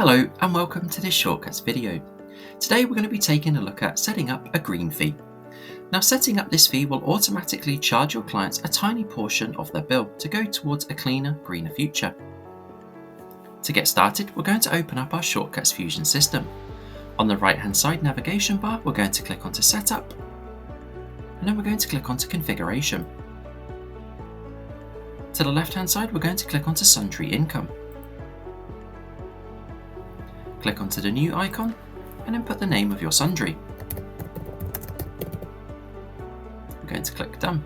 Hello and welcome to this Shortcuts video. Today we're going to be taking a look at setting up a green fee. Now setting up this fee will automatically charge your clients a tiny portion of their bill to go towards a cleaner, greener future. To get started, we're going to open up our Shortcuts Fusion system. On the right hand side navigation bar, we're going to click onto Setup, and then we're going to click onto Configuration. To the left hand side, we're going to click onto Sundry Income. Click onto the new icon and then put the name of your sundry. We're going to click Done.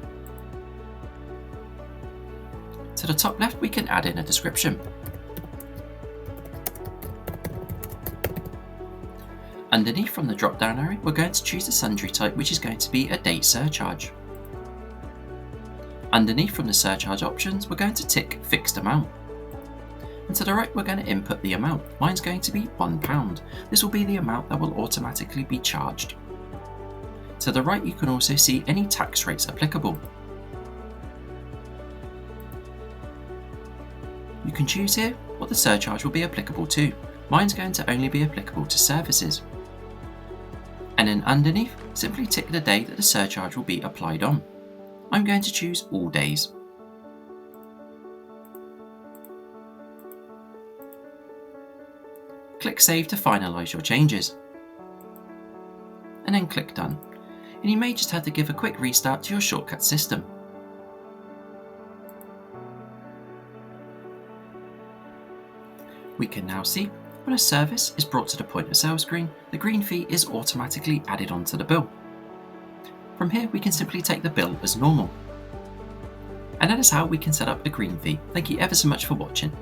To the top left, we can add in a description. Underneath from the drop down area, we're going to choose the sundry type, which is going to be a date surcharge. Underneath from the surcharge options, we're going to tick Fixed Amount. And to the right, we're going to input the amount. Mine's going to be £1. This will be the amount that will automatically be charged. To the right, you can also see any tax rates applicable. You can choose here what the surcharge will be applicable to. Mine's going to only be applicable to services. And then underneath, simply tick the day that the surcharge will be applied on. I'm going to choose all days. Click Save to finalise your changes. And then click Done. And you may just have to give a quick restart to your shortcut system. We can now see when a service is brought to the point of sale screen, the green fee is automatically added onto the bill. From here, we can simply take the bill as normal. And that is how we can set up the green fee. Thank you ever so much for watching.